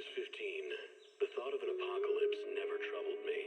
was 15, the thought of an apocalypse never troubled me.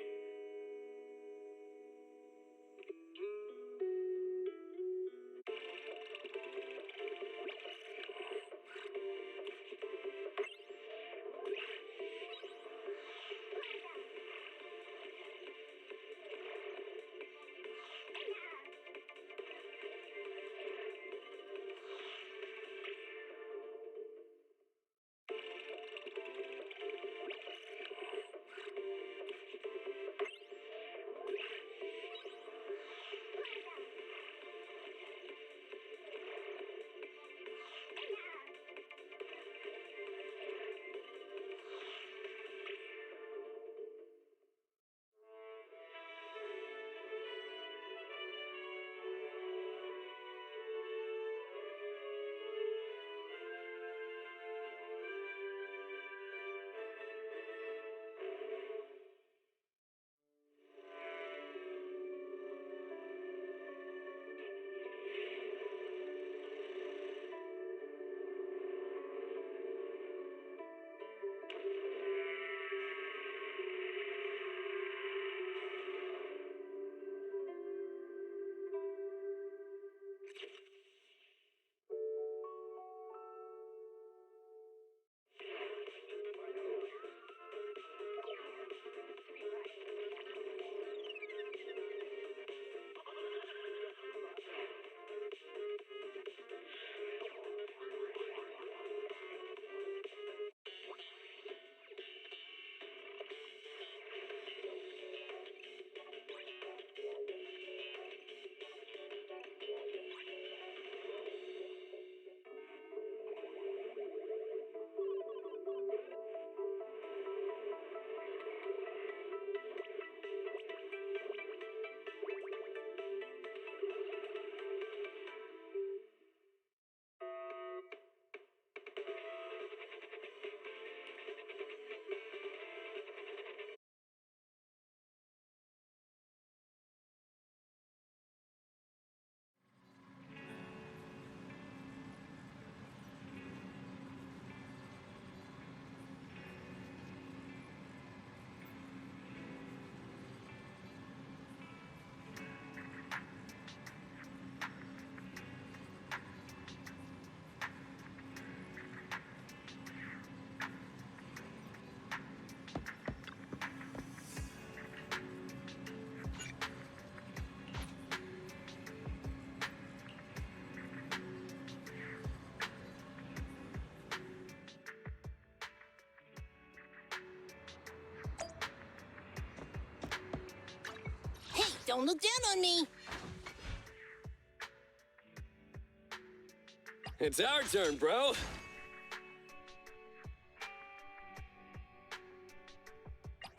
Don't look down on me! It's our turn, bro!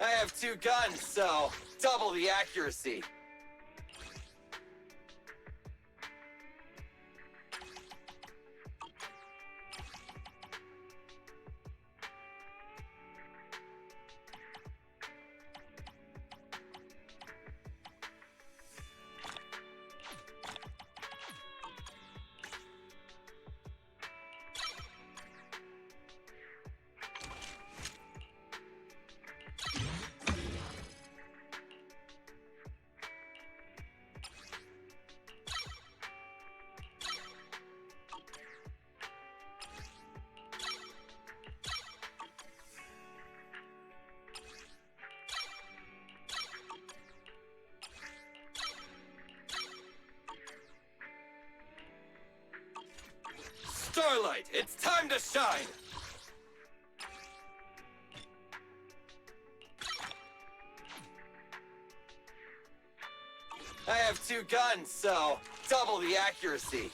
I have 2 guns, so double the accuracy. Starlight, it's time to shine! I have 2 guns, so double the accuracy.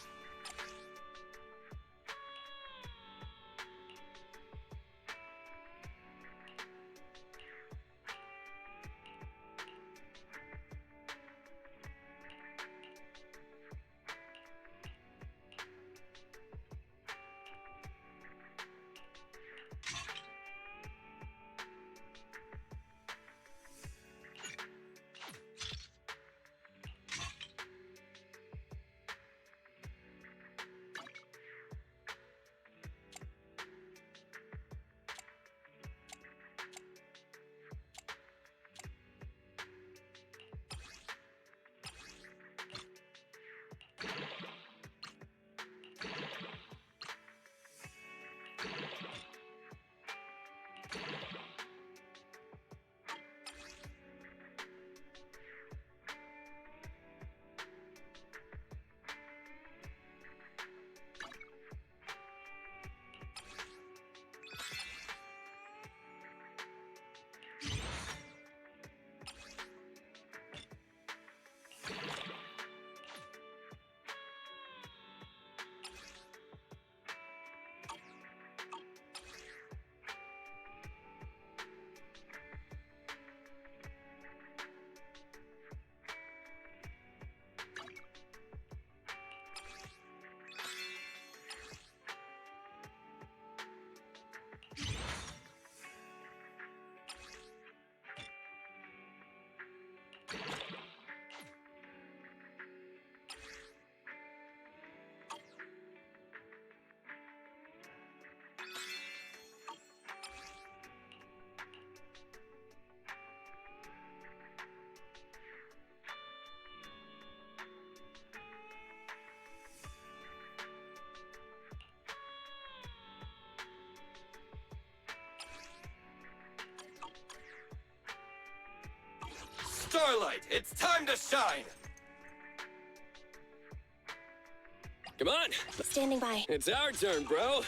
Starlight, it's time to shine! Come on! Standing by. It's our turn, bro!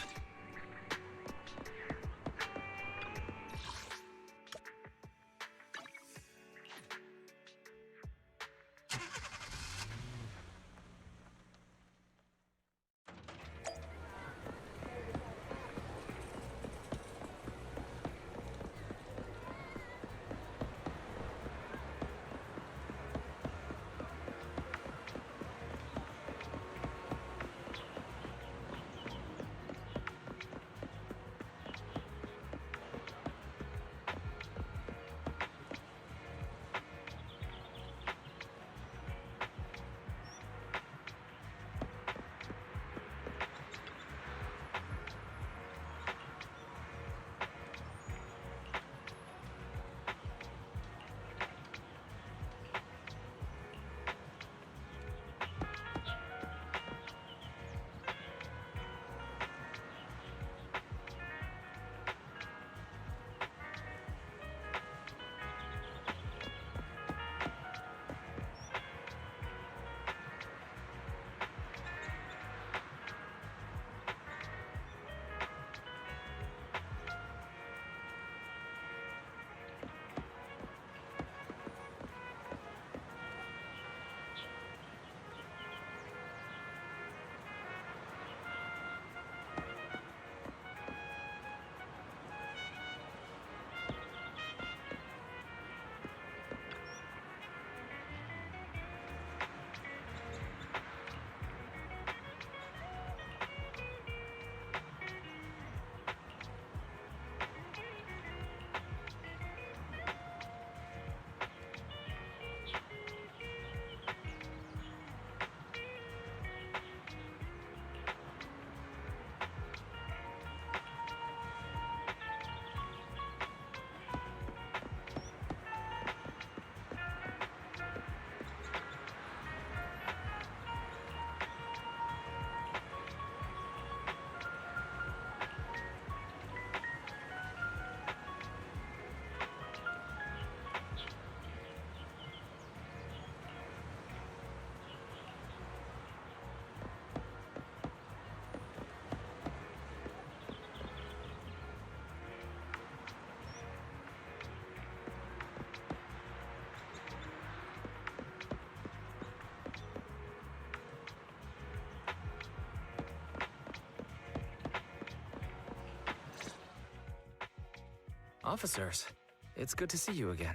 Officers, it's good to see you again.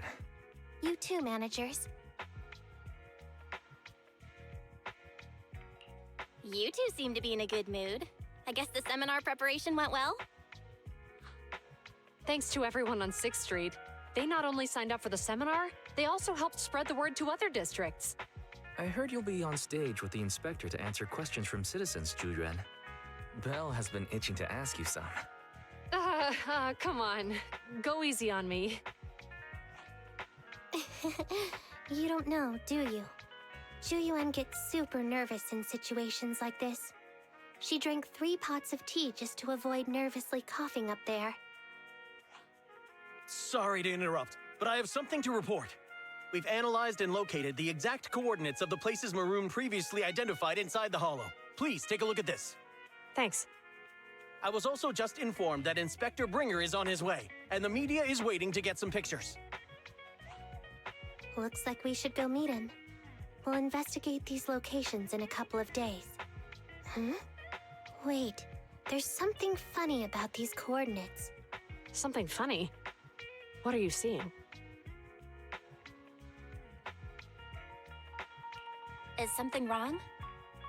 You too, managers. You two seem to be in a good mood. I guess the seminar preparation went well? Thanks to everyone on 6th Street. They not only signed up for the seminar, they also helped spread the word to other districts. I heard you'll be on stage with the inspector to answer questions from citizens, Zhu Belle has been itching to ask you some. Come on. Go easy on me. You don't know, do you? Zhu Yuan gets super nervous in situations like this. She drank 3 pots of tea just to avoid nervously coughing up there. Sorry to interrupt, but I have something to report. We've analyzed and located the exact coordinates of the places Maroon previously identified inside the Hollow. Please take a look at this. Thanks. I was also just informed that Inspector Bringer is on his way, and the media is waiting to get some pictures. Looks like we should go meet him. We'll investigate these locations in a couple of days. Huh? Wait, there's something funny about these coordinates. Something funny? What are you seeing? Is something wrong?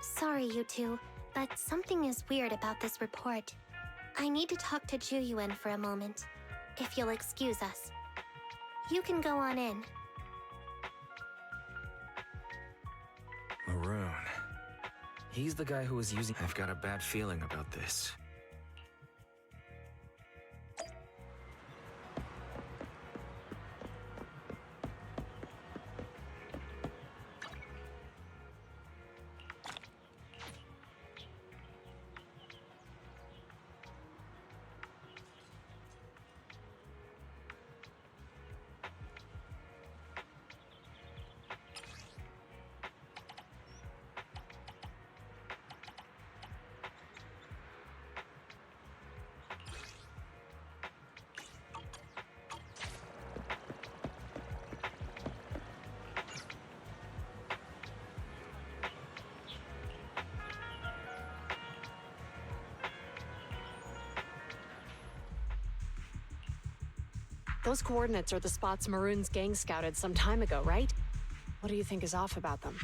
Sorry, you two, but something is weird about this report. I need to talk to Zhu Yuan for a moment, if you'll excuse us. You can go on in. Maroon. He's the guy who was using... I've got a bad feeling about this. Those coordinates are the spots Maroon's gang scouted some time ago, right? What do you think is off about them?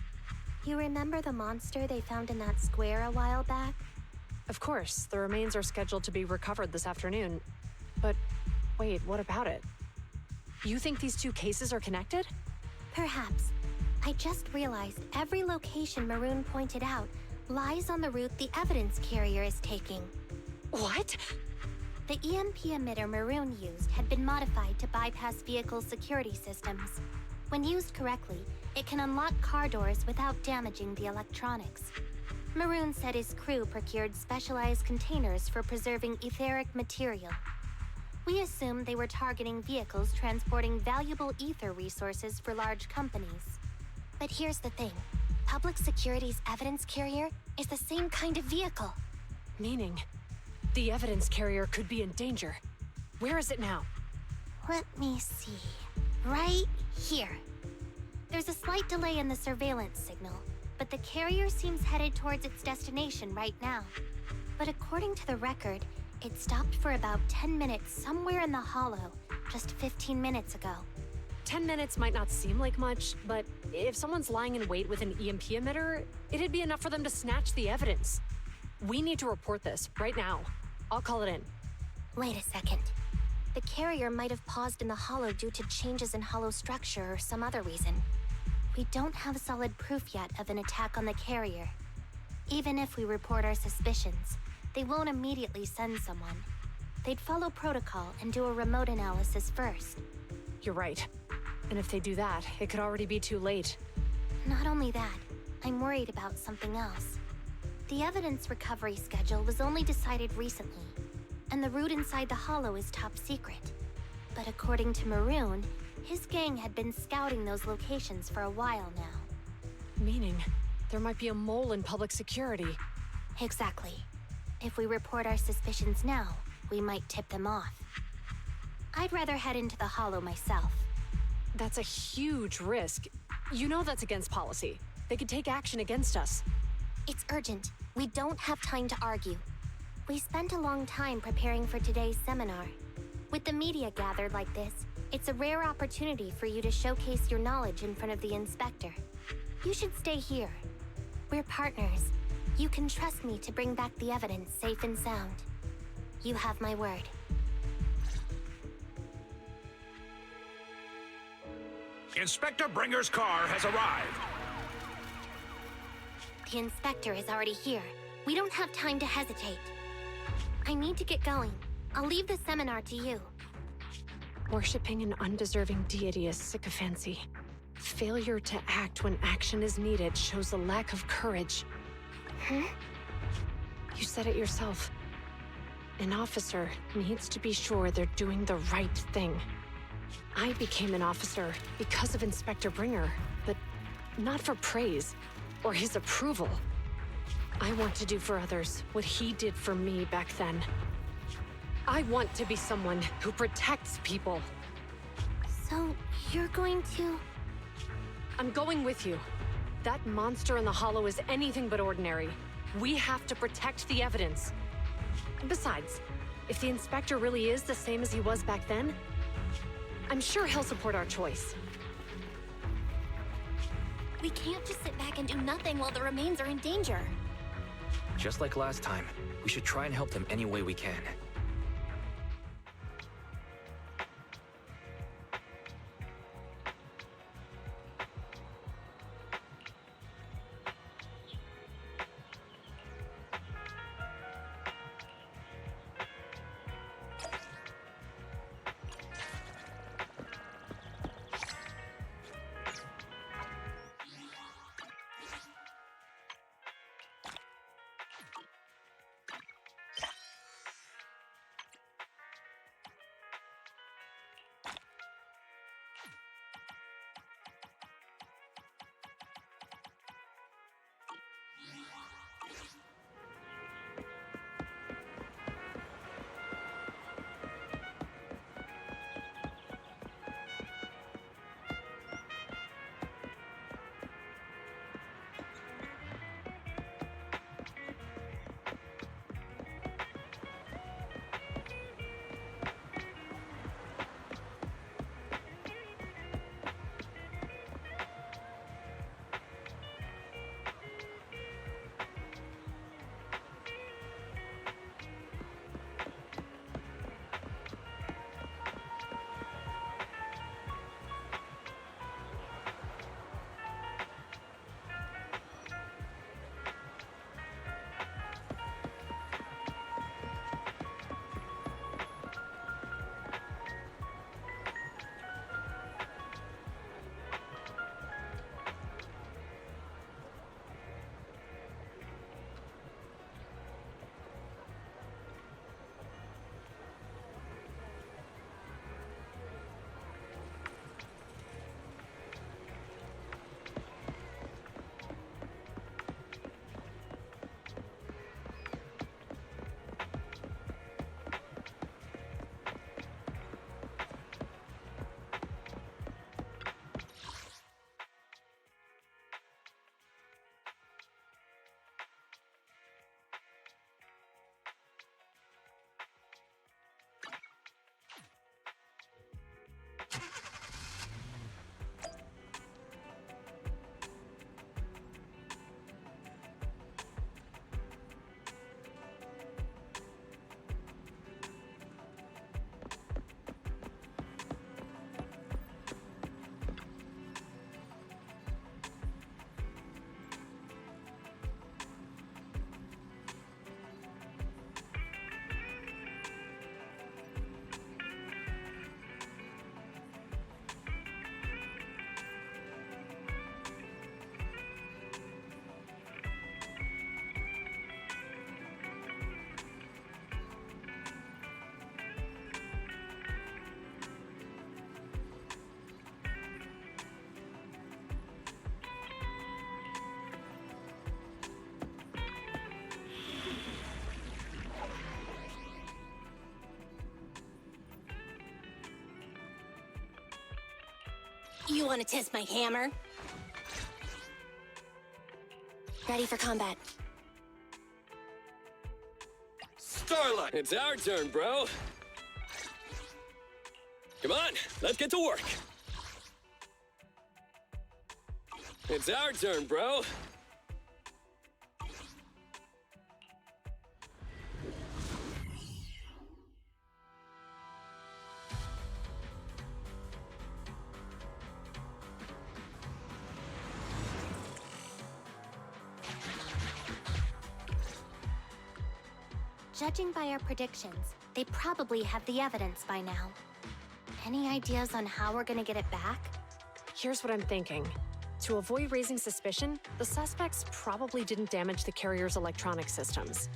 You remember the monster they found in that square a while back? Of course, the remains are scheduled to be recovered this afternoon. But wait, what about it? You think these two cases are connected? Perhaps. I just realized every location Maroon pointed out lies on the route the evidence carrier is taking. What? The EMP emitter Maroon used had been modified to bypass vehicle security systems. When used correctly, it can unlock car doors without damaging the electronics. Maroon said his crew procured specialized containers for preserving etheric material. We assumed they were targeting vehicles transporting valuable ether resources for large companies. But here's the thing. Public Security's evidence carrier is the same kind of vehicle. Meaning, the evidence carrier could be in danger. Where is it now? Let me see. Right here. There's a slight delay in the surveillance signal, but the carrier seems headed towards its destination right now. But according to the record, it stopped for about 10 minutes somewhere in the hollow, just 15 minutes ago. 10 minutes might not seem like much, but if someone's lying in wait with an EMP emitter, it'd be enough for them to snatch the evidence. We need to report this right now. I'll call it in. Wait a second. The carrier might have paused in the hollow due to changes in hollow structure or some other reason. We don't have solid proof yet of an attack on the carrier. Even if we report our suspicions, they won't immediately send someone. They'd follow protocol and do a remote analysis first. You're right. And if they do that, it could already be too late. Not only that, I'm worried about something else. The evidence recovery schedule was only decided recently, and the route inside the hollow is top secret. But according to Maroon, his gang had been scouting those locations for a while now. Meaning, there might be a mole in public security. Exactly. If we report our suspicions now, we might tip them off. I'd rather head into the hollow myself. That's a huge risk. You know that's against policy. They could take action against us. It's urgent. We don't have time to argue. We spent a long time preparing for today's seminar. With the media gathered like this, it's a rare opportunity for you to showcase your knowledge in front of the inspector. You should stay here. We're partners. You can trust me to bring back the evidence safe and sound. You have my word. Inspector Bringer's car has arrived. The inspector is already here. We don't have time to hesitate. I need to get going. I'll leave the seminar to you. Worshipping an undeserving deity is sycophancy. Failure to act when action is needed shows a lack of courage. Huh? You said it yourself. An officer needs to be sure they're doing the right thing. I became an officer because of Inspector Bringer, but not for praise or his approval. I want to do for others what he did for me back then. I want to be someone who protects people. So, you're going to... I'm going with you. That monster in the hollow is anything but ordinary. We have to protect the evidence. Besides, if the inspector really is the same as he was back then, I'm sure he'll support our choice. We can't just sit back and do nothing while the remains are in danger. Just like last time, we should try and help them any way we can. You want to test my hammer? Ready for combat. Starlight! It's our turn, bro. Come on, let's get to work. It's our turn, bro. Judging by our predictions, they probably have the evidence by now. Any ideas on how we're gonna get it back? Here's what I'm thinking. To avoid raising suspicion, the suspects probably didn't damage the carrier's electronic systems.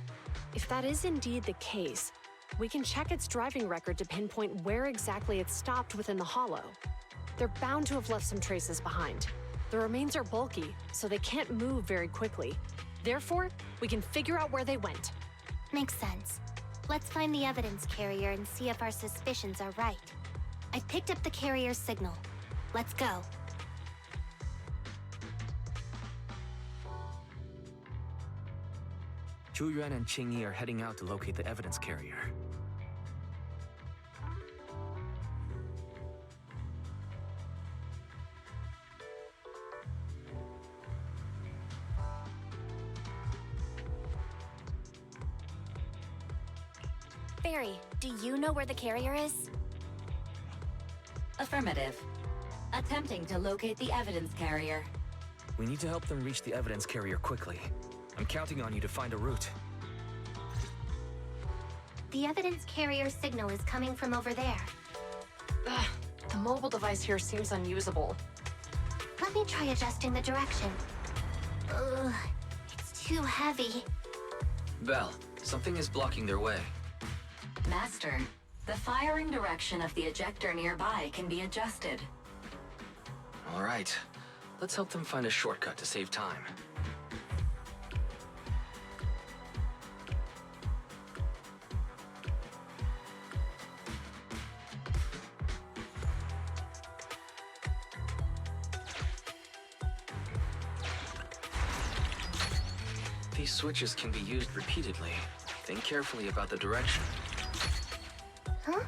If that is indeed the case, we can check its driving record to pinpoint where exactly it stopped within the hollow. They're bound to have left some traces behind. The remains are bulky, so they can't move very quickly. Therefore, we can figure out where they went. Makes sense. Let's find the evidence carrier and see if our suspicions are right. I picked up the carrier's signal. Let's go. Zhu Yuan and Qing Yi are heading out to locate the evidence carrier. Barry, do you know where the carrier is? Affirmative. Attempting to locate the evidence carrier. We need to help them reach the evidence carrier quickly. I'm counting on you to find a route. The evidence carrier's signal is coming from over there. Ugh, the mobile device here seems unusable. Let me try adjusting the direction. Ugh, it's too heavy. Belle, something is blocking their way. Master, the firing direction of the ejector nearby can be adjusted. All right. Let's help them find a shortcut to save time. These switches can be used repeatedly. Think carefully about the direction. Huh?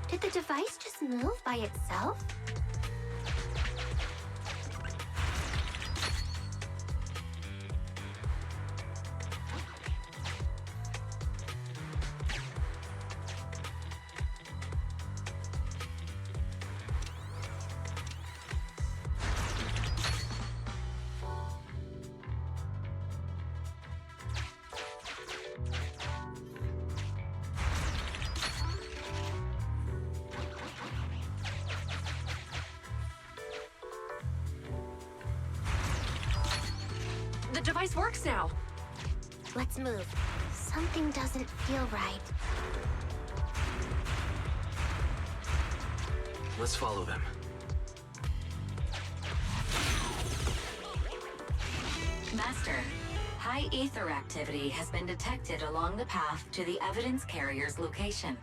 Did the device just move by itself? The device works now! Let's move. Something doesn't feel right. Let's follow them. Master, high ether activity has been detected along the path to the evidence carrier's location.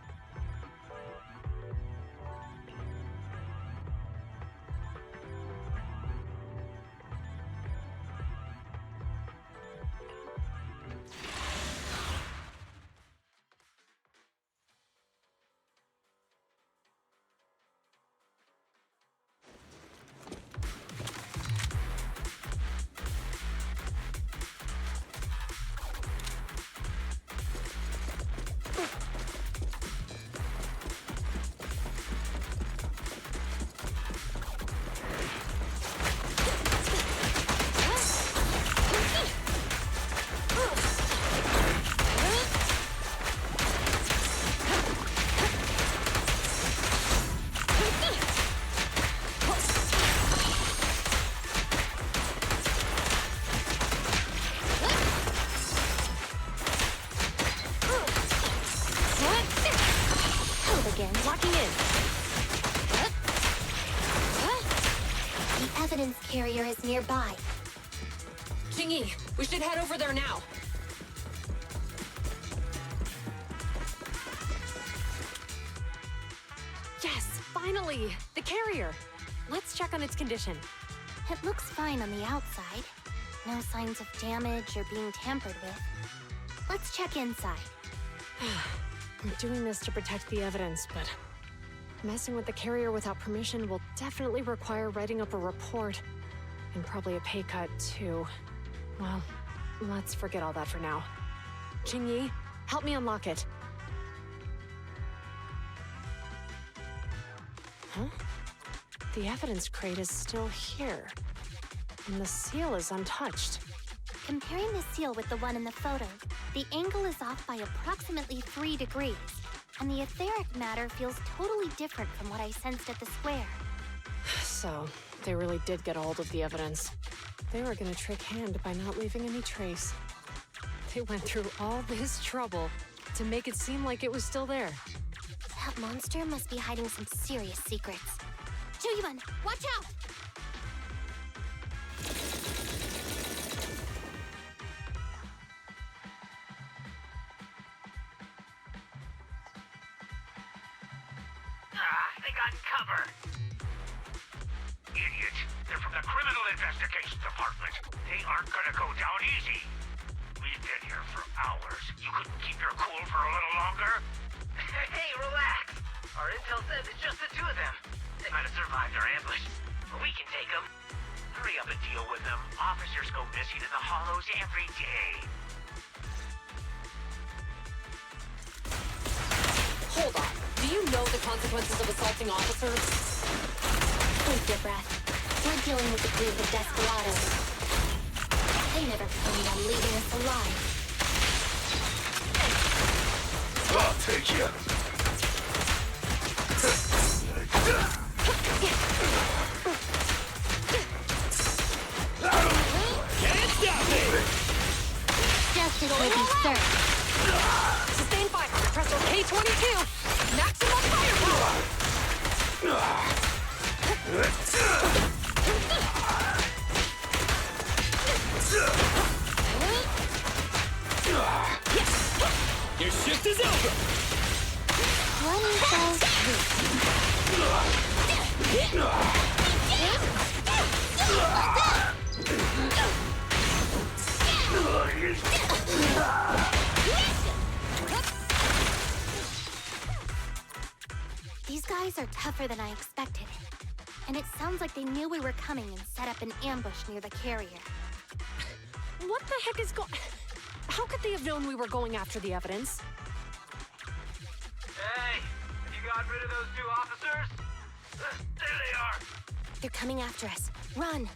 Locking in. The evidence carrier is nearby. Qing Yi, we should head over there now. Yes, finally! The carrier! Let's check on its condition. It looks fine on the outside. No signs of damage or being tampered with. Let's check inside. I'm doing this to protect the evidence, but messing with the carrier without permission will definitely require writing up a report. And probably a pay cut, too. Well, let's forget all that for now. Jingyi, help me unlock it. Huh? The evidence crate is still here. And the seal is untouched. Comparing the seal with the one in the photo, the angle is off by approximately 3 degrees, and the etheric matter feels totally different from what I sensed at the square. So, they really did get a hold of the evidence. They were gonna trick Hand by not leaving any trace. They went through all this trouble to make it seem like it was still there. That monster must be hiding some serious secrets. Juyuan, watch out! They got cover. Idiots. They're from the Criminal Investigations Department. They aren't gonna go down easy. We've been here for hours. You couldn't keep your cool for a little longer? Hey, relax. Our intel says it's just the two of them. They might have survived our ambush, but we can take them. Hurry up and deal with them. Officers go missing in the hollows every day. Hold on. Do you know the consequences of assaulting officers? Hold your breath. We're dealing with a group of desperados. They never planned on leaving us alive. I'll take you. Can't stop me! Justice will be served. Sustained fire. Compressor K-22. Maximum firepower. Your shift is over! One fell swoop. These guys are tougher than I expected. And it sounds like they knew we were coming and set up an ambush near the carrier. What the heck is going... How could they have known we were going after the evidence? Hey, you got rid of those two officers? There they are. They're coming after us. Run!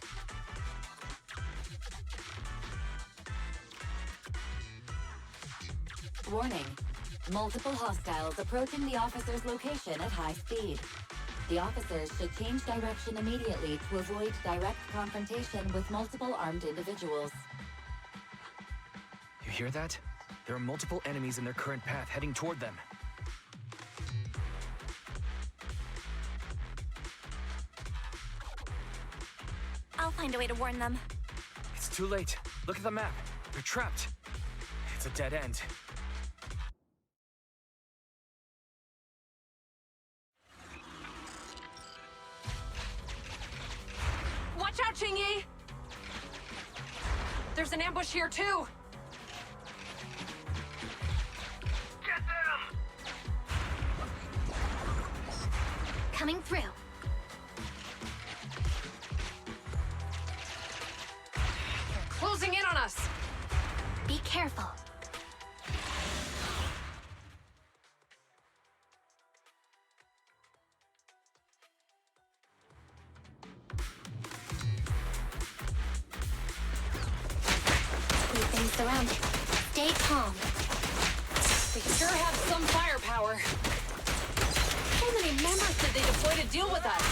Warning. Multiple hostiles approaching the officer's location at high speed. The officers should change direction immediately to avoid direct confrontation with multiple armed individuals. You hear that? There are multiple enemies in their current path heading toward them. I'll find a way to warn them. It's too late. Look at the map. They're trapped. It's a dead end. Watch out, Jingyi! There's an ambush here, too! Get them! Coming through. Closing in on us! Be careful. We've been surrounded. Stay calm. They sure have some firepower. How many members did they deploy to deal with us?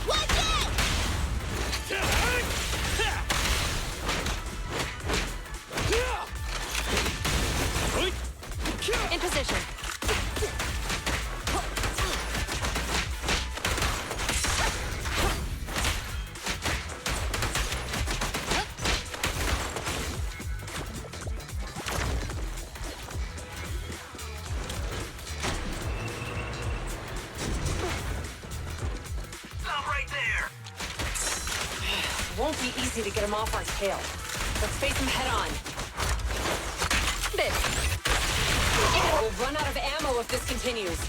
Watch out! In position. there! Won't be easy to get him off our tail. Let's face him head on. This. We'll run out of ammo if this continues.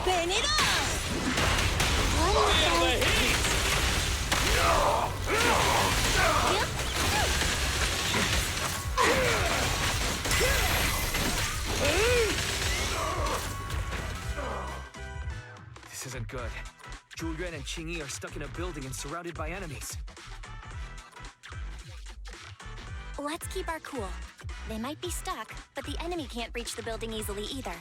Burn it up! Feel the heat! This isn't good. Zhu Yuan and Qingyi are stuck in a building and surrounded by enemies. Let's keep our cool. They might be stuck, but the enemy can't reach the building easily either.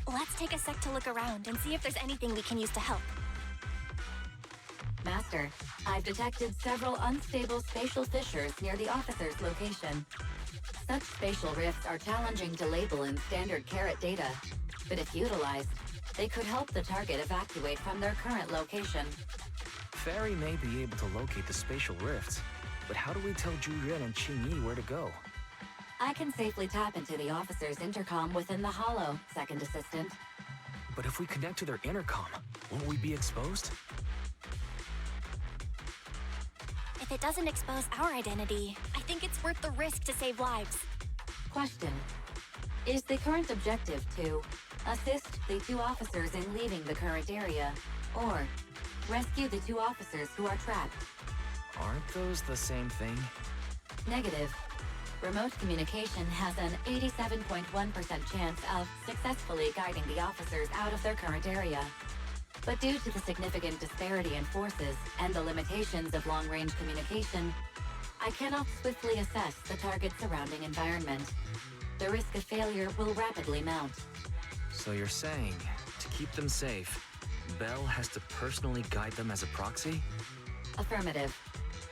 Let's take a sec to look around and see if there's anything we can use to help. Master, I've detected several unstable spatial fissures near the officer's location. Such spatial rifts are challenging to label in standard Carrot data, but if utilized, they could help the target evacuate from their current location. Fairy may be able to locate the spatial rifts, but how do we tell Zhu Yuan and Qingyi where to go? I can safely tap into the officer's intercom within the hollow, Second Assistant. But if we connect to their intercom, won't we be exposed? If it doesn't expose our identity, I think it's worth the risk to save lives. Question. Is the current objective to assist the 2 officers in leaving the current area, or rescue the 2 officers who are trapped? Aren't those the same thing? Negative. Remote communication has an 87.1% chance of successfully guiding the officers out of their current area. But due to the significant disparity in forces and the limitations of long-range communication, I cannot swiftly assess the target's surrounding environment. The risk of failure will rapidly mount. So you're saying, to keep them safe, Belle has to personally guide them as a proxy? Affirmative.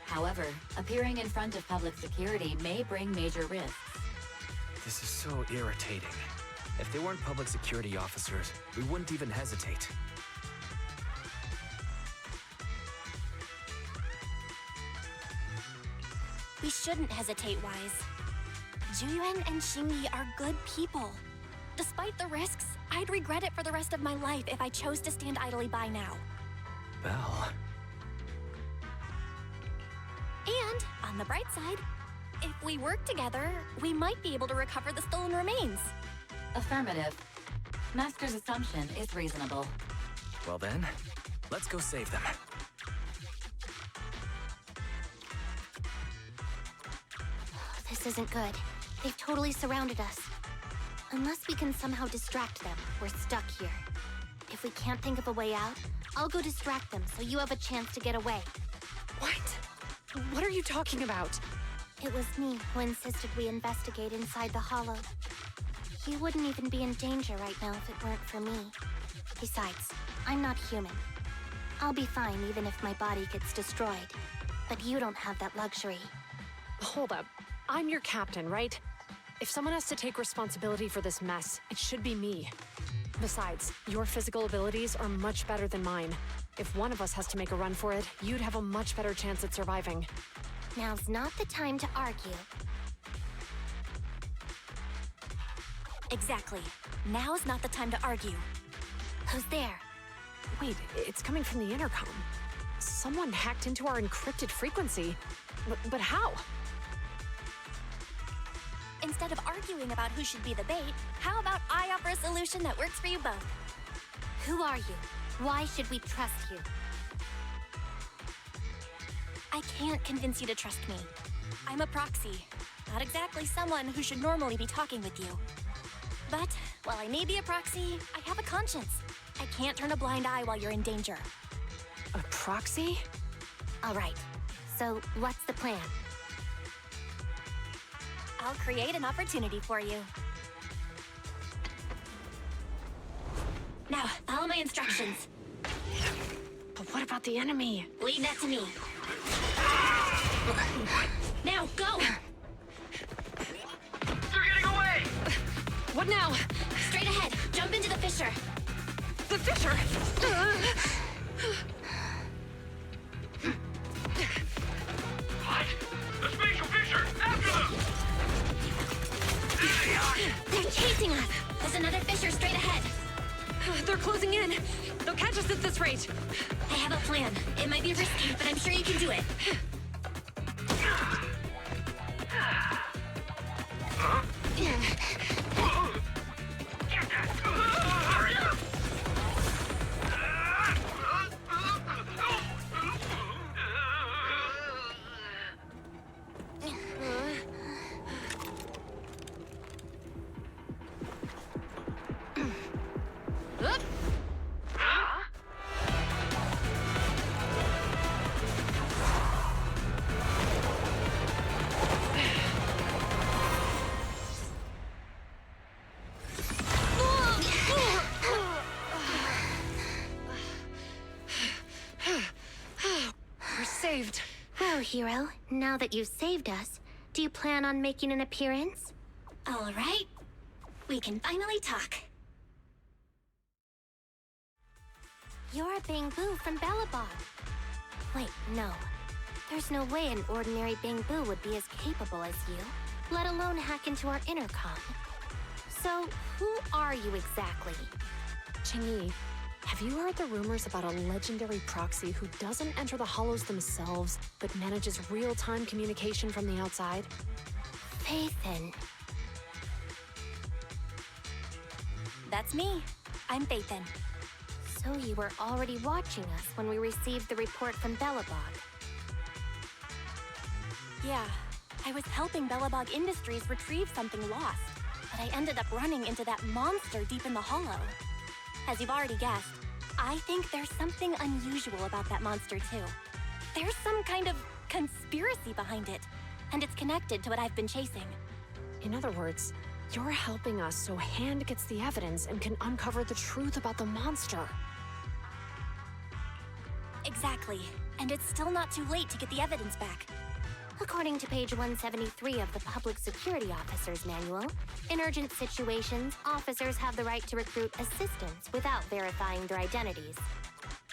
However, appearing in front of public security may bring major risks. This is so irritating. If they weren't public security officers, we wouldn't even hesitate. We shouldn't hesitate, Wise. Zhu Yuan and Qingyi are good people. Despite the risks, I'd regret it for the rest of my life if I chose to stand idly by now. Belle... And, on the bright side, if we work together, we might be able to recover the stolen remains. Affirmative. Master's assumption is reasonable. Well then, let's go save them. This isn't good. They've totally surrounded us. Unless we can somehow distract them, we're stuck here. If we can't think of a way out, I'll go distract them so you have a chance to get away. What? What are you talking about? It was me who insisted we investigate inside the hollow. You wouldn't even be in danger right now if it weren't for me. Besides, I'm not human. I'll be fine even if my body gets destroyed. But you don't have that luxury. Hold up. I'm your captain, right? If someone has to take responsibility for this mess, it should be me. Besides, your physical abilities are much better than mine. If one of us has to make a run for it, you'd have a much better chance at surviving. Now's not the time to argue. Exactly. Now's not the time to argue. Who's there? Wait, it's coming from the intercom. Someone hacked into our encrypted frequency. But how? Instead of arguing about who should be the bait, how about I offer a solution that works for you both? Who are you? Why should we trust you? I can't convince you to trust me. I'm a proxy, not exactly someone who should normally be talking with you. But while I may be a proxy, I have a conscience. I can't turn a blind eye while you're in danger. A proxy? All right, so what's the plan? I'll create an opportunity for you. Now, follow my instructions. But what about the enemy? Leave that to me. Now, go! They're getting away! What now? Straight ahead. Jump into the fissure. The fissure! What? The spatial fissure! After them! There they are! chasing us! There's another fissure straight ahead. They're closing in. They'll catch us at this rate. I have a plan. It might be risky, but I'm sure you can do it. We're saved. Well, Hero, now that you've saved us, do you plan on making an appearance? All right. We can finally talk. You're Bangbu from Belobog. Wait, no. There's no way an ordinary Bangbu would be as capable as you, let alone hack into our intercom. So, who are you exactly? Changyi, have you heard the rumors about a legendary proxy who doesn't enter the hollows themselves, but manages real-time communication from the outside? Phaethon. That's me. I'm Phaethon. So you were already watching us when we received the report from Belobog. Yeah, I was helping Belobog Industries retrieve something lost, but I ended up running into that monster deep in the hollow. As you've already guessed, I think there's something unusual about that monster too. There's some kind of conspiracy behind it, and it's connected to what I've been chasing. In other words, you're helping us so Hand gets the evidence and can uncover the truth about the monster. Exactly, and it's still not too late to get the evidence back. According to page 173 of the Public Security Officer's Manual, in urgent situations, officers have the right to recruit assistants without verifying their identities.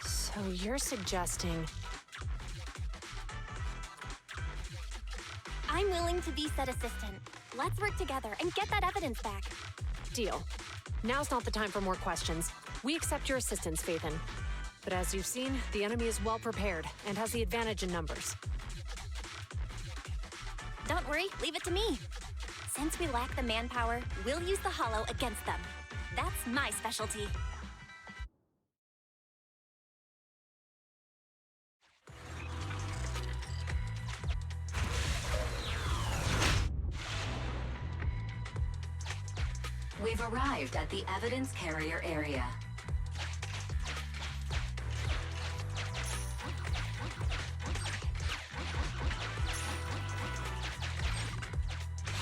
So you're suggesting... I'm willing to be said assistant. Let's work together and get that evidence back. Deal. Now's not the time for more questions. We accept your assistance, Phaethon. But as you've seen, the enemy is well prepared and has the advantage in numbers. Don't worry, leave it to me. Since we lack the manpower, we'll use the hollow against them. That's my specialty. We've arrived at the evidence carrier area.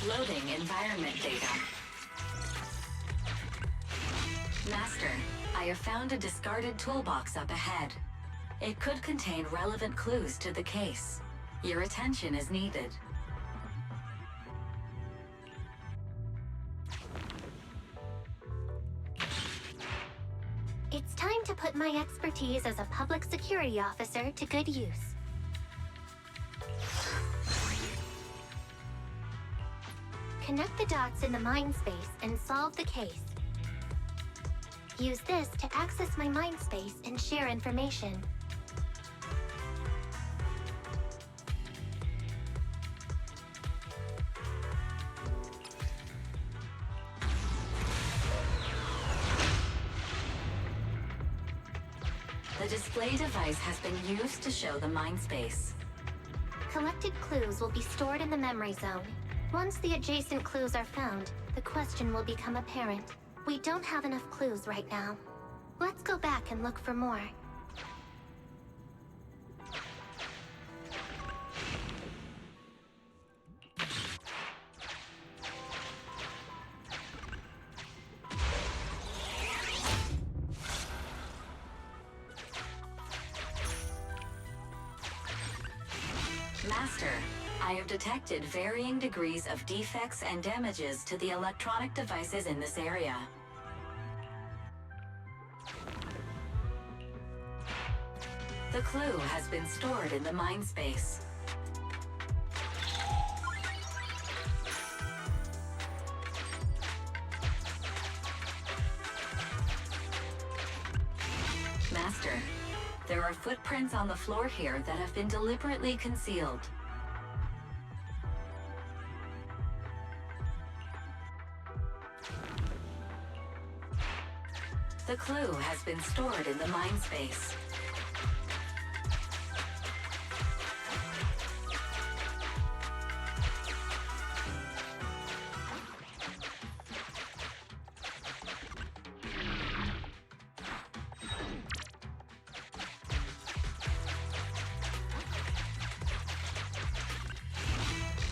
Loading environment data. Master, I have found a discarded toolbox up ahead. It could contain relevant clues to the case. Your attention is needed. It's time to put my expertise as a public security officer to good use. Connect the dots in the mind space and solve the case. Use this to access my mind space and share information. The display device has been used to show the mind space. Collected clues will be stored in the memory zone. Once the adjacent clues are found, the question will become apparent. We don't have enough clues right now. Let's go back and look for more. Master, I have detected varying degrees of defects and damages to the electronic devices in this area. The clue has been stored in the mind space. Master, there are footprints on the floor here that have been deliberately concealed. The clue has been stored in the mind space.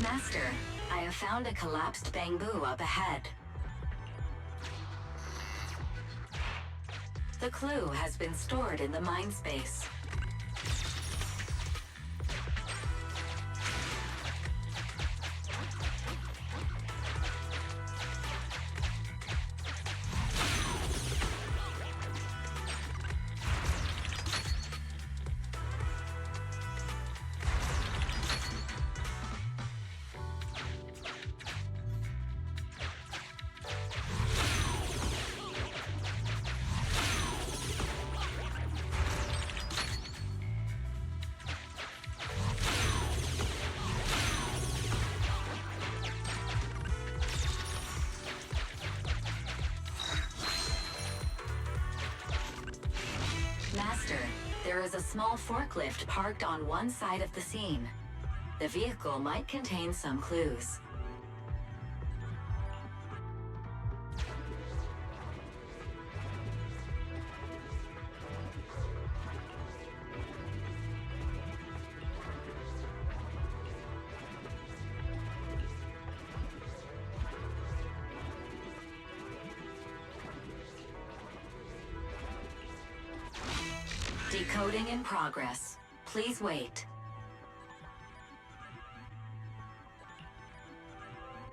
Master, I have found a collapsed bamboo up ahead. The clue has been stored in the mind space. Master, there is a small forklift parked on one side of the scene. The vehicle might contain some clues. Decoding in progress. Please wait.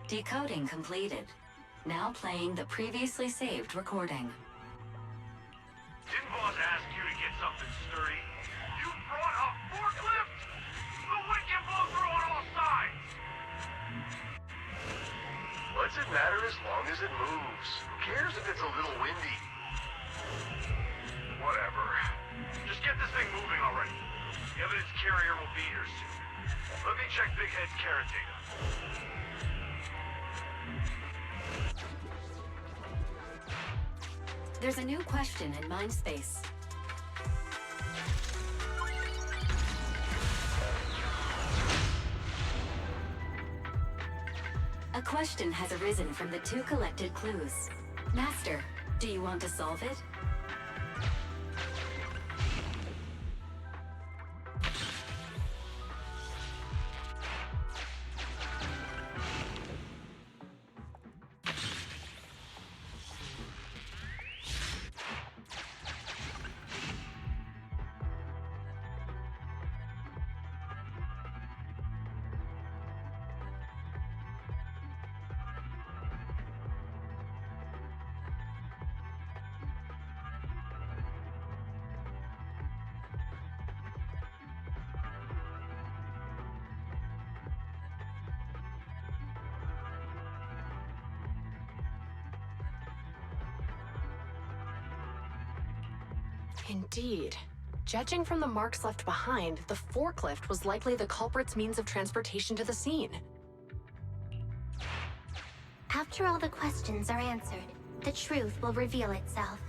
Decoding completed. Now playing the previously saved recording. Didn't boss ask you to get something sturdy? You brought a forklift? The wind can blow through on all sides! What's it matter as long as it moves? Who cares if it's a little windy? Whatever. Just get this thing moving already. The evidence carrier will be here soon. Let me check Big Head's carrot data. There's a new question in Mindspace. A question has arisen from the two collected clues. Master, do you want to solve it? Indeed. Judging from the marks left behind, the forklift was likely the culprit's means of transportation to the scene. After all the questions are answered, the truth will reveal itself.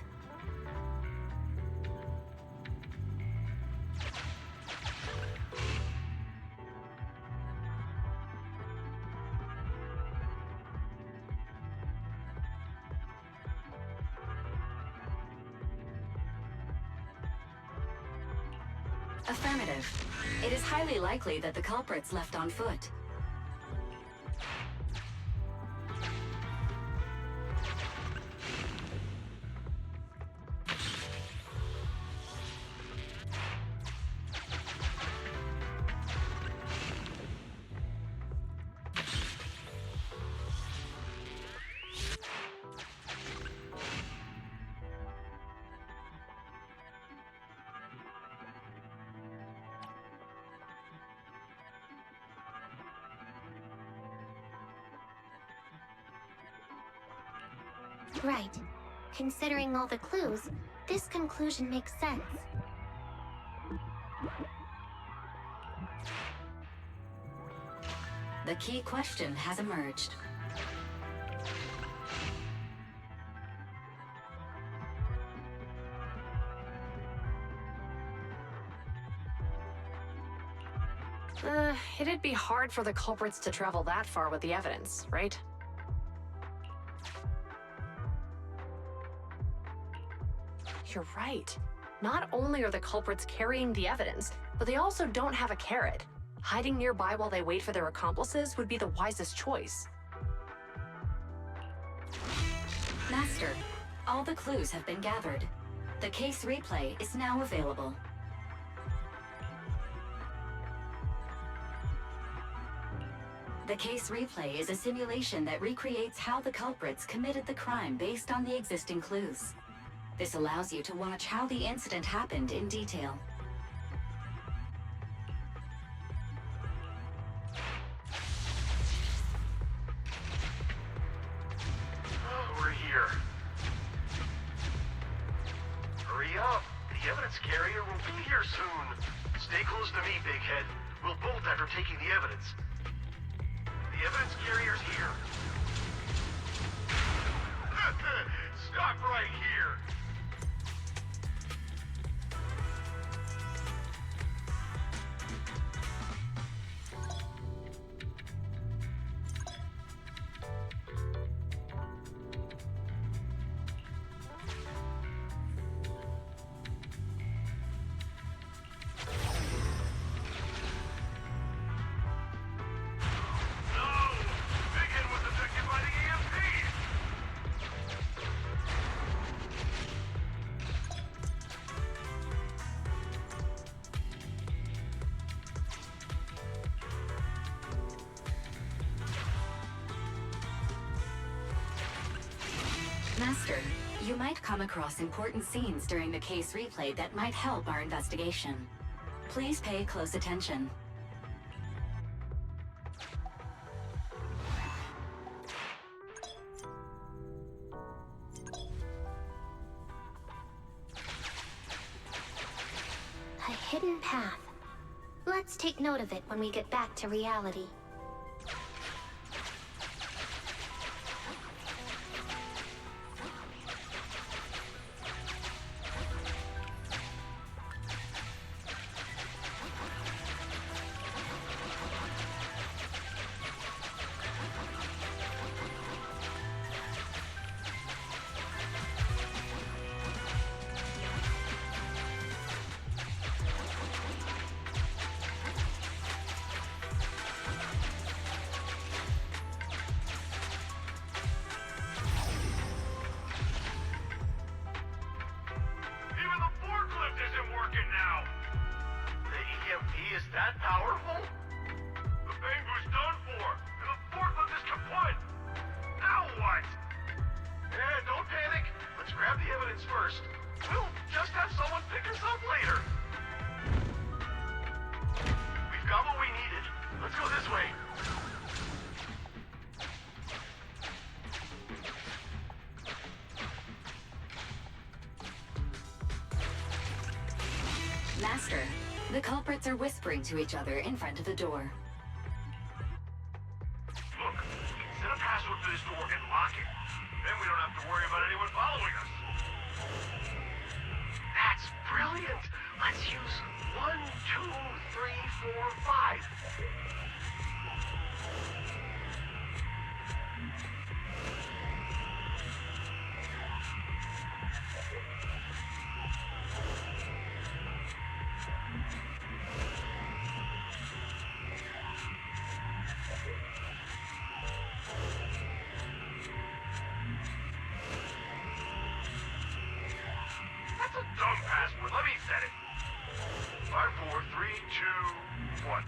Affirmative. It is highly likely that the culprit's left on foot. Right. Considering all the clues, This conclusion makes sense. The key question has emerged. It'd be hard for the culprits to travel that far with the evidence, right? You're right. Not only are the culprits carrying the evidence, but they also don't have a carrot. Hiding nearby while they wait for their accomplices would be the wisest choice. Master, all the clues have been gathered. The case replay is now available. The case replay is a simulation that recreates how the culprits committed the crime based on the existing clues. This allows you to watch how the incident happened in detail. We're here. Hurry up. The evidence carrier will be here soon. Stay close to me, Big Head. We'll bolt after taking the evidence. The evidence carrier's here. Stop right here. Master, you might come across important scenes during the case replay that might help our investigation. Please pay close attention. A hidden path. Let's take note of it when we get back to reality. That powerful? The Bangu's done for, and the forklift is kaput! Now what? Don't panic. Let's grab the evidence first. We'll just have someone pick us up later. We've got what we needed. Let's go this way. Master, the culprits are whispering to each other in front of the door. Look, we can set a password for this door and lock it. Then we don't have to worry about anyone following us. That's brilliant. Let's use 1, 2, 3, 4, 5. That's a dumb password. Let me set it. 5, 4, 3, 2, 1.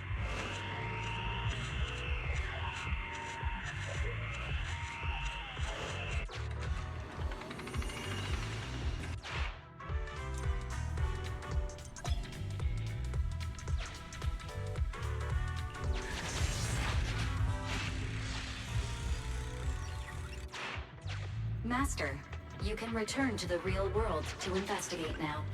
Master, You can return to the real world to investigate now.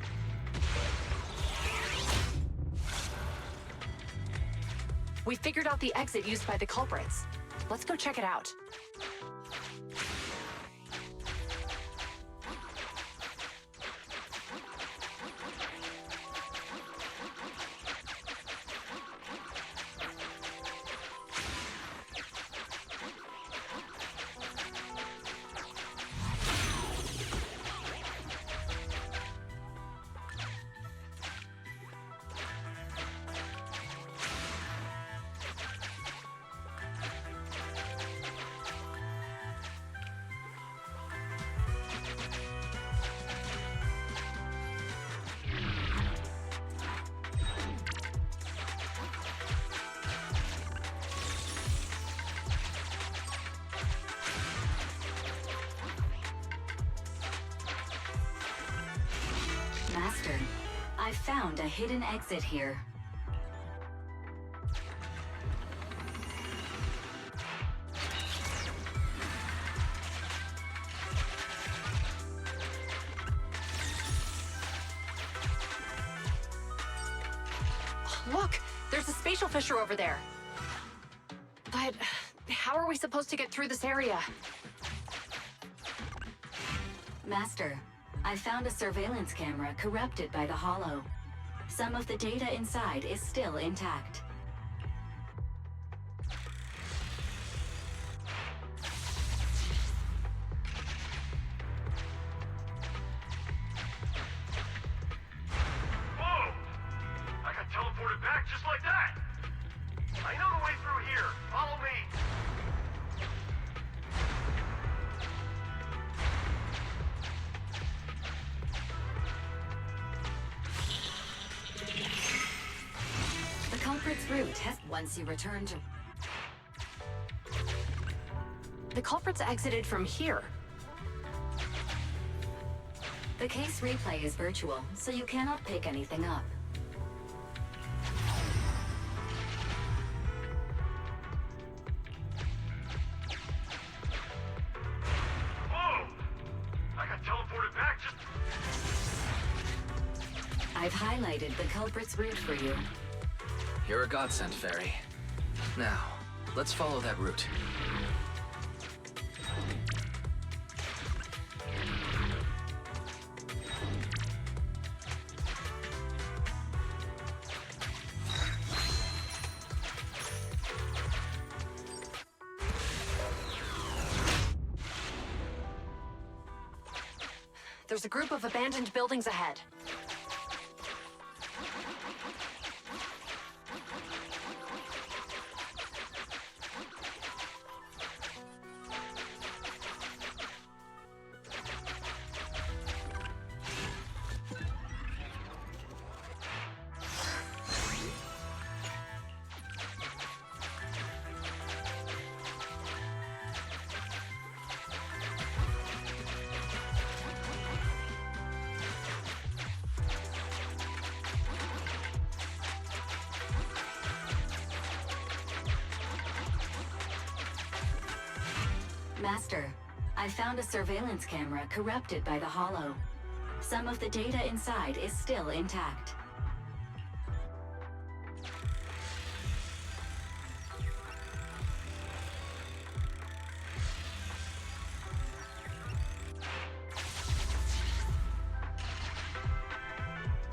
We figured out the exit used by the culprits. Let's go check it out. Master, I found a hidden exit here. Look! There's a spatial fissure over there. But how are we supposed to get through this area? Master, I found a surveillance camera corrupted by the Hollow. Some of the data inside is still intact. Whoa! I got teleported back just like that! I know the way through here. Follow me. The culprit's route has once you return to... The culprits exited from here. The case replay is virtual, so you cannot pick anything up. Whoa! I got teleported back just... I've highlighted the culprit's route for you. You're a godsend, Fairy. Now, let's follow that route. There's a group of abandoned buildings ahead. Master, I found a surveillance camera corrupted by the Hollow. Some of the data inside is still intact.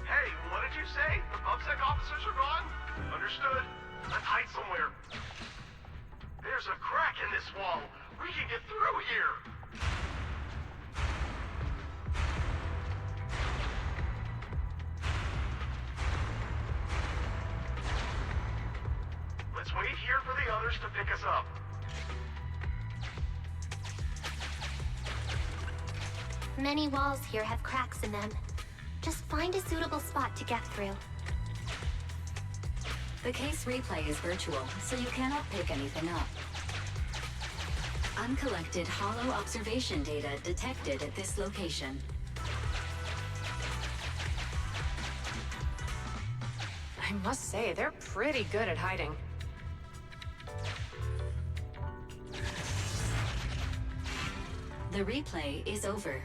Hey, what did you say? The PubSec officers are gone? Understood. Let's hide somewhere. There's a crack in this wall. We can get through here. Let's wait here for the others to pick us up. Many walls here have cracks in them. Just find a suitable spot to get through. The case replay is virtual, so you cannot pick anything up. Uncollected Hollow observation data detected at this location. I must say, they're pretty good at hiding. The replay is over.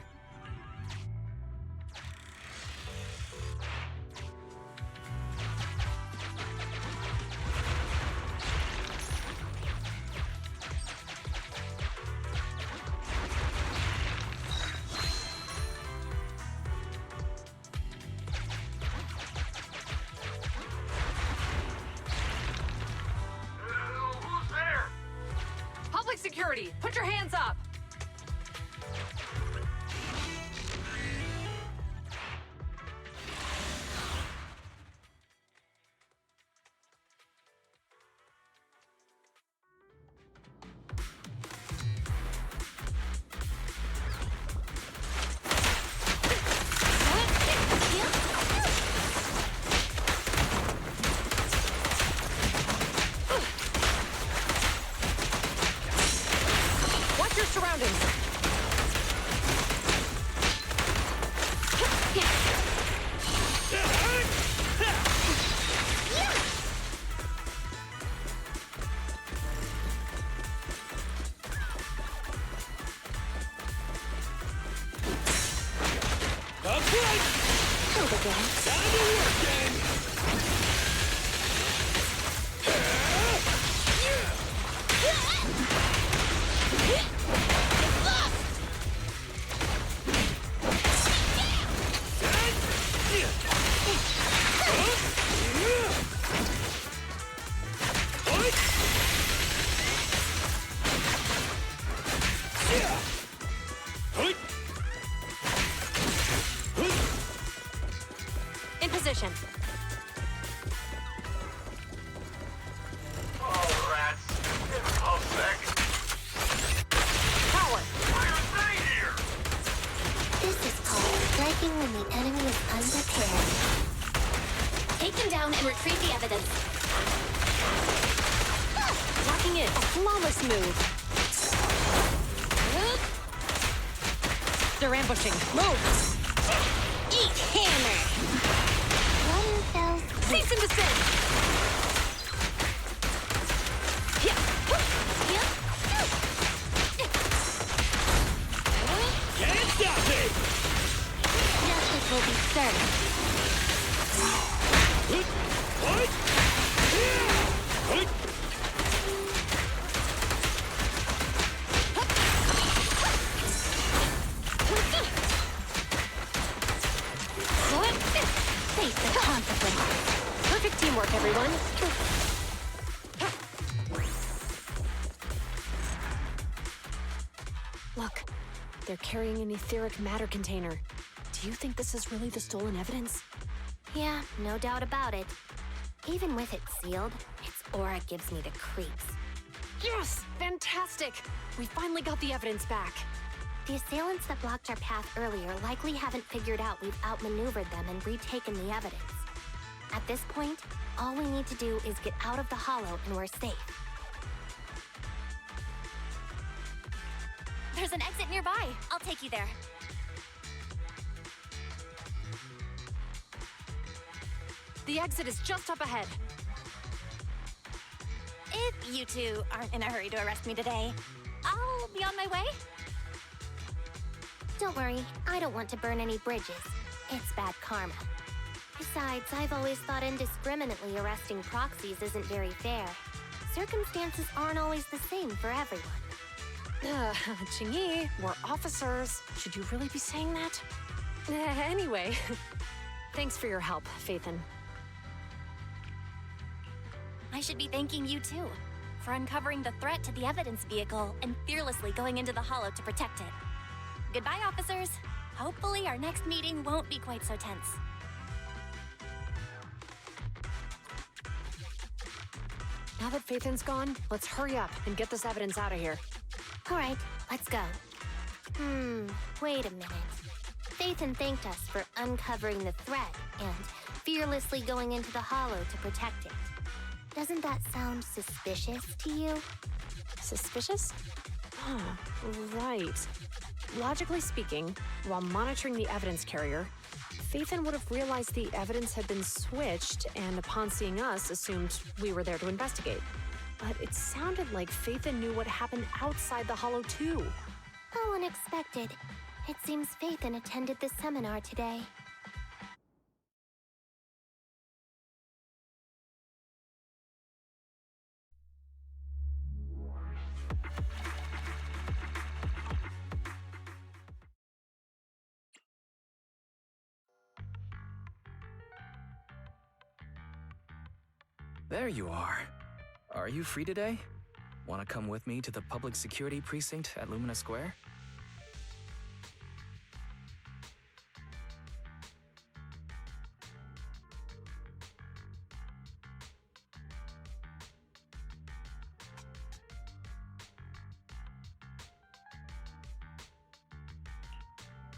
security! Put your hands up! Watch your surroundings! Time to work, gang! In position. Oh, rats. Impulsec. Power! Why are they here? This is called striking when the enemy is unprepared. Take them down and retrieve the evidence. Locking in. A flawless move. They're ambushing. Move! Eat hammer! One fell swoop. Cease and desist! Yeah. Can't stop me! Justice will be served. What? Face the consequences. Perfect teamwork, everyone. Look, they're carrying an etheric matter container. Do you think this is really the stolen evidence? Yeah, no doubt about it. Even with it sealed, its aura gives me the creeps. Yes! Fantastic! We finally got the evidence back. The assailants that blocked our path earlier likely haven't figured out we've outmaneuvered them and retaken the evidence. At this point, all we need to do is get out of the hollow and we're safe. There's an exit nearby. I'll take you there. The exit is just up ahead. If you two aren't in a hurry to arrest me today, I'll be on my way. Don't worry, I don't want to burn any bridges. It's bad karma. Besides, I've always thought indiscriminately arresting proxies isn't very fair. Circumstances aren't always the same for everyone. Qingyi, we're officers. Should you really be saying that? Anyway, thanks for your help, Phaethon. I should be thanking you too, for uncovering the threat to the evidence vehicle and fearlessly going into the hollow to protect it. Goodbye, officers. Hopefully our next meeting won't be quite so tense. Now that Phaethon's gone, let's hurry up and get this evidence out of here. All right, let's go. Wait a minute. Phaethon thanked us for uncovering the threat and fearlessly going into the hollow to protect it. Doesn't that sound suspicious to you? Suspicious? Oh, right. Logically speaking, while monitoring the evidence carrier, Phaethon would have realized the evidence had been switched and upon seeing us assumed we were there to investigate. But it sounded like Phaethon knew what happened outside the hollow too. How unexpected. It seems Phaethon attended the seminar today. There you are. Are you free today? Want to come with me to the public security precinct at Lumina Square?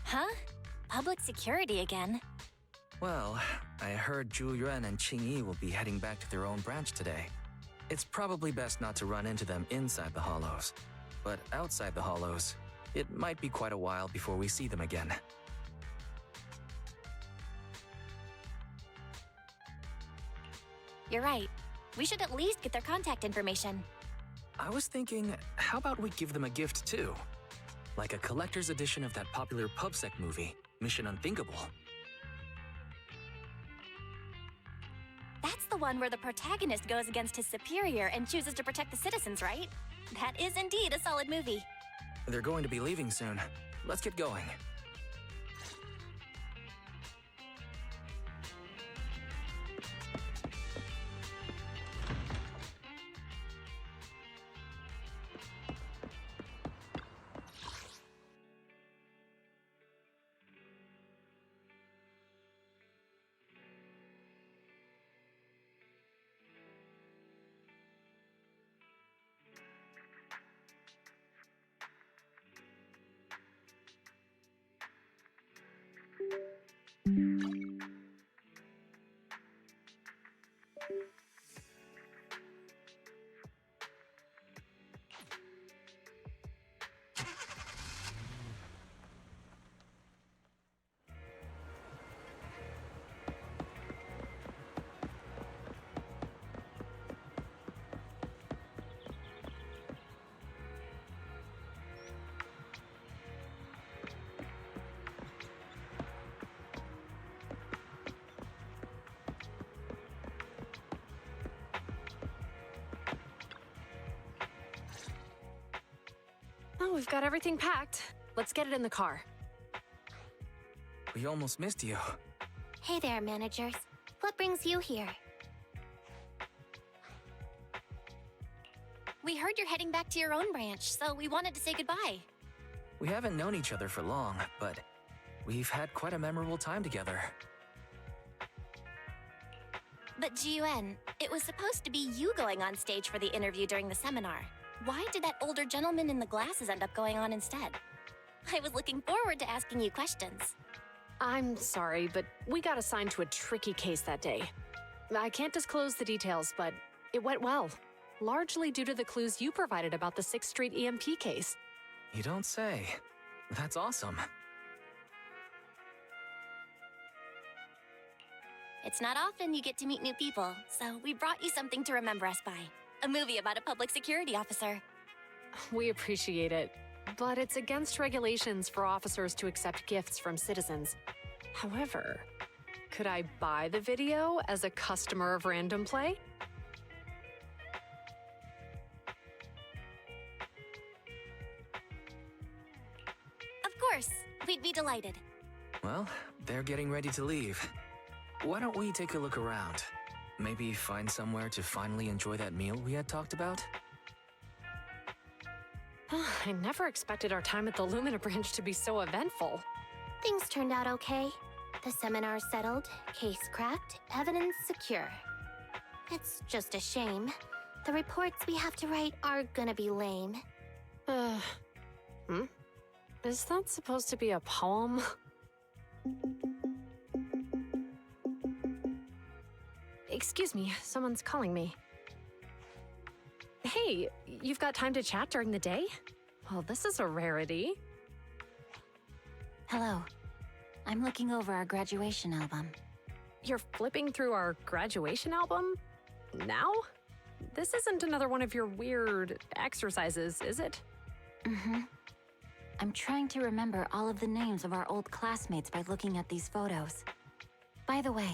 Huh? Public security again? Well, I heard Zhu Yuan and Qing Yi will be heading back to their own branch today. It's probably best not to run into them inside the Hollows. But outside the Hollows, it might be quite a while before we see them again. You're right. We should at least get their contact information. I was thinking, how about we give them a gift too? Like a collector's edition of that popular PubSec movie, Mission Unthinkable. That's the one where the protagonist goes against his superior and chooses to protect the citizens, right? That is indeed a solid movie. They're going to be leaving soon. Let's get going. Oh, we've got everything packed. Let's get it in the car. We almost missed you. Hey there, managers. What brings you here? We heard you're heading back to your own branch, so we wanted to say goodbye. We haven't known each other for long, but we've had quite a memorable time together. But Ji-Yuan, it was supposed to be you going on stage for the interview during the seminar. Why did that older gentleman in the glasses end up going on instead? I was looking forward to asking you questions. I'm sorry, but we got assigned to a tricky case that day. I can't disclose the details, but it went well. Largely due to the clues you provided about the 6th Street EMP case. You don't say. That's awesome. It's not often you get to meet new people, so we brought you something to remember us by. A movie about a public security officer. We appreciate it, but it's against regulations for officers to accept gifts from citizens. However, could I buy the video as a customer of Random Play? Of course, we'd be delighted. Well, they're getting ready to leave. Why don't we take a look around? Maybe find somewhere to finally enjoy that meal we had talked about? I never expected our time at the Lumina branch to be so eventful. Things turned out okay. The seminar settled, case cracked, evidence secure. It's just a shame. The reports we have to write are gonna be lame. Is that supposed to be a poem? Excuse me, someone's calling me. Hey, you've got time to chat during the day? Well, this is a rarity. Hello. I'm looking over our graduation album. You're flipping through our graduation album? Now? This isn't another one of your weird exercises, is it? Mm-hmm. I'm trying to remember all of the names of our old classmates by looking at these photos. By the way,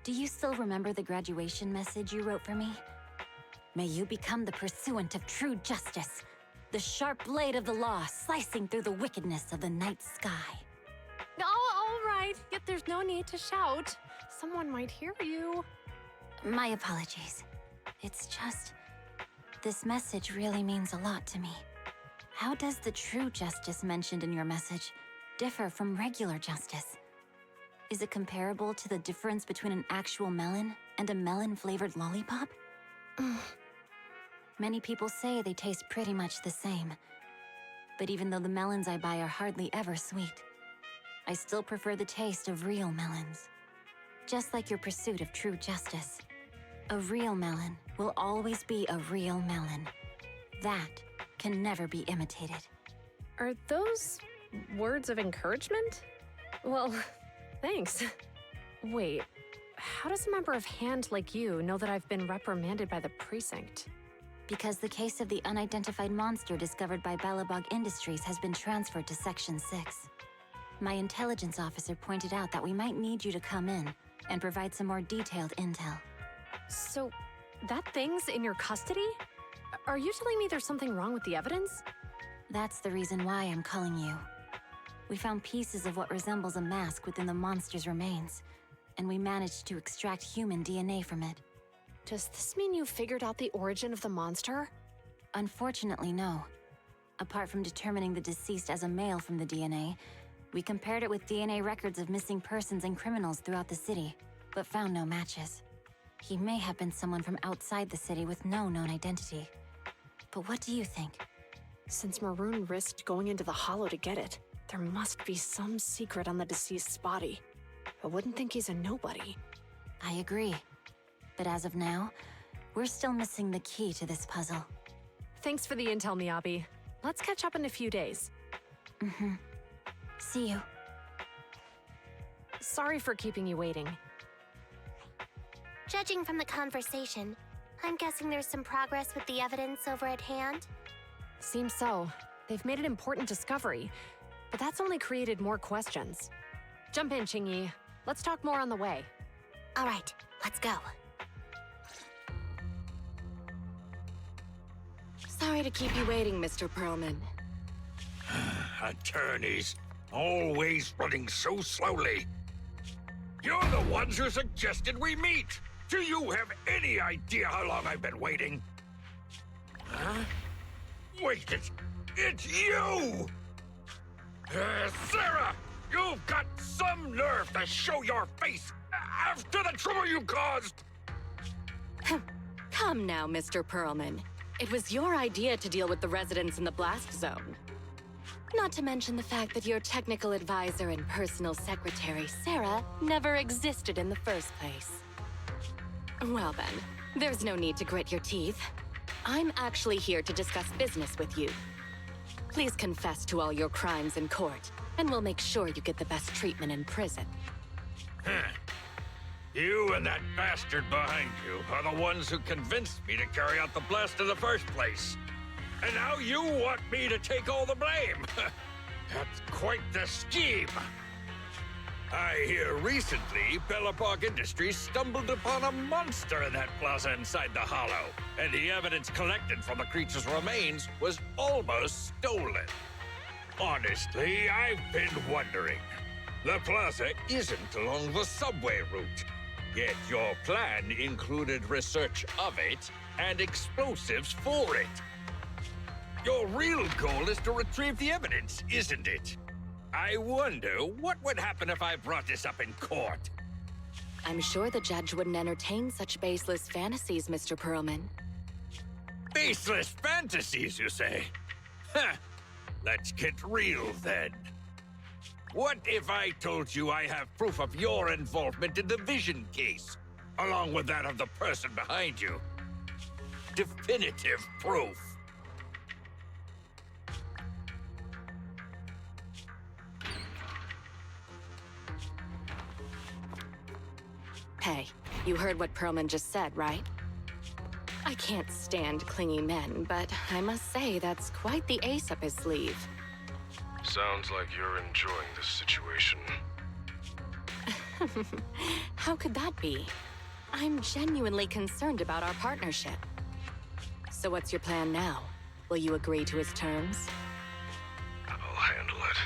do you still remember the graduation message you wrote for me? May you become the pursuant of true justice, the sharp blade of the law slicing through the wickedness of the night sky. Oh, all right. Yet there's no need to shout. Someone might hear you. My apologies. It's just... This message really means a lot to me. How does the true justice mentioned in your message differ from regular justice? Is it comparable to the difference between an actual melon and a melon-flavored lollipop? Many people say they taste pretty much the same. But even though the melons I buy are hardly ever sweet, I still prefer the taste of real melons. Just like your pursuit of true justice, a real melon will always be a real melon. That can never be imitated. Are those words of encouragement? Well, thanks. Wait, how does a member of HAND like you know that I've been reprimanded by the precinct? Because the case of the unidentified monster discovered by Belobog Industries has been transferred to Section 6. My intelligence officer pointed out that we might need you to come in and provide some more detailed intel. So, that thing's in your custody? Are you telling me there's something wrong with the evidence? That's the reason why I'm calling you. We found pieces of what resembles a mask within the monster's remains, and we managed to extract human DNA from it. Does this mean you figured out the origin of the monster? Unfortunately, no. Apart from determining the deceased as a male from the DNA, we compared it with DNA records of missing persons and criminals throughout the city, but found no matches. He may have been someone from outside the city with no known identity. But what do you think? Since Maroon risked going into the Hollow to get it, there must be some secret on the deceased's body. I wouldn't think he's a nobody. I agree. But as of now, we're still missing the key to this puzzle. Thanks for the intel, Miyabi. Let's catch up in a few days. See you. Sorry for keeping you waiting. Judging from the conversation, I'm guessing there's some progress with the evidence over at HAND? Seems so. They've made an important discovery, but that's only created more questions. Jump in, Qingyi. Let's talk more on the way. All right, let's go. Sorry to keep you waiting, Mr. Perlman. Attorneys, always running so slowly. You're the ones who suggested we meet. Do you have any idea how long I've been waiting? Huh? Wait, it's you! Sarah! You've got some nerve to show your face after the trouble you caused! Come now, Mr. Perlman. It was your idea to deal with the residents in the blast zone. Not to mention the fact that your technical advisor and personal secretary, Sarah, never existed in the first place. Well then, there's no need to grit your teeth. I'm actually here to discuss business with you. Please confess to all your crimes in court, and we'll make sure you get the best treatment in prison. You and that bastard behind you are the ones who convinced me to carry out the blast in the first place. And now you want me to take all the blame. That's quite the scheme. I hear recently Belobog Industries stumbled upon a monster in that plaza inside the Hollow, and the evidence collected from the creature's remains was almost stolen. Honestly, I've been wondering. The plaza isn't along the subway route, yet your plan included research of it and explosives for it. Your real goal is to retrieve the evidence, isn't it? I wonder what would happen if I brought this up in court. I'm sure the judge wouldn't entertain such baseless fantasies, Mr. Perlman. Baseless fantasies, you say? Huh. Let's get real, then. What if I told you I have proof of your involvement in the Vision case, along with that of the person behind you? Definitive proof. Hey, you heard what Perlman just said, right? I can't stand clingy men, but I must say that's quite the ace up his sleeve. Sounds like you're enjoying this situation. How could that be? I'm genuinely concerned about our partnership. So what's your plan now? Will you agree to his terms? I'll handle it.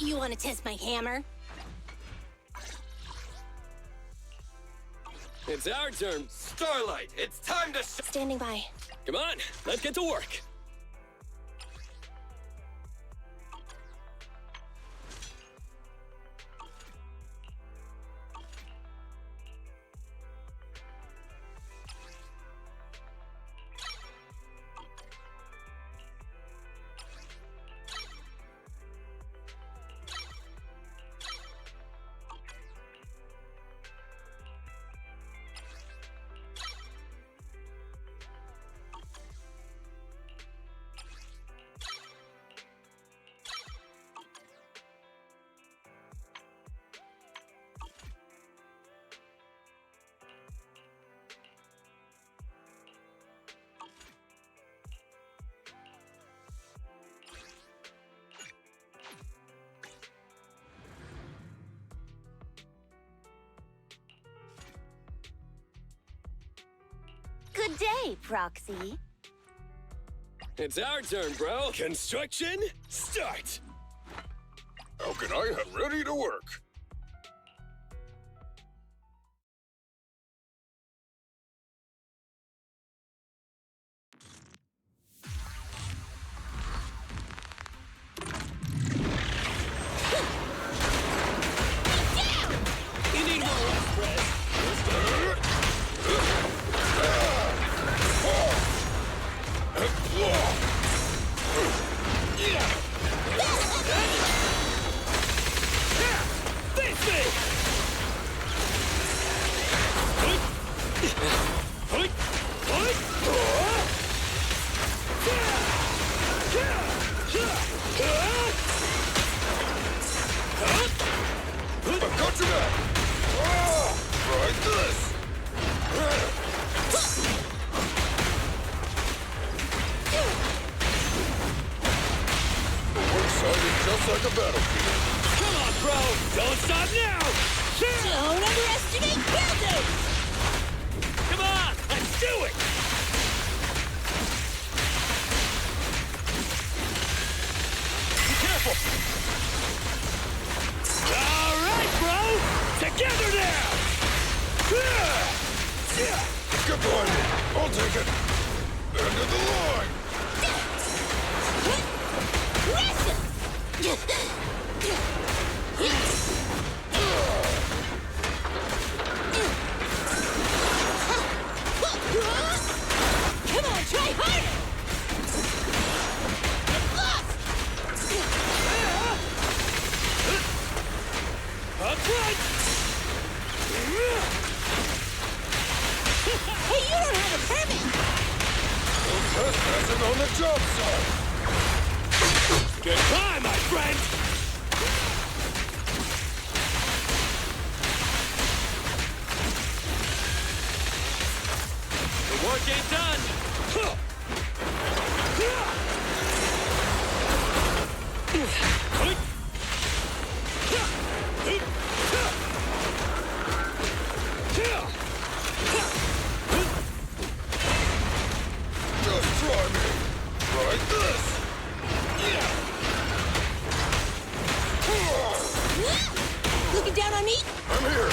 You want to test my hammer? It's our turn. Starlight, it's time to Standing by. Come on, let's get to work. Good day, Proxy. It's our turn, bro. Construction, start. How can I get ready to work? You need more rest, Fred. Face me! I've got you back! Try this! One-sided just like a battlefield. Come on, bro! Don't stop now! Don't underestimate buildings! Come on, let's do it! Be careful! All right, bro! Together now! Get behind me! I'll take it! End of the line! Come on, try harder! Up front! Hey, you don't have a permit! No trespassing on the job site! Goodbye, my friend! The work ain't done! Just try me! Try this! Looking down on me? I'm here!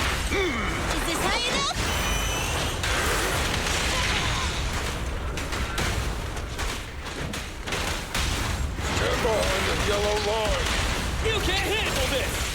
Is this high enough? Stand behind the yellow line! You can't handle this!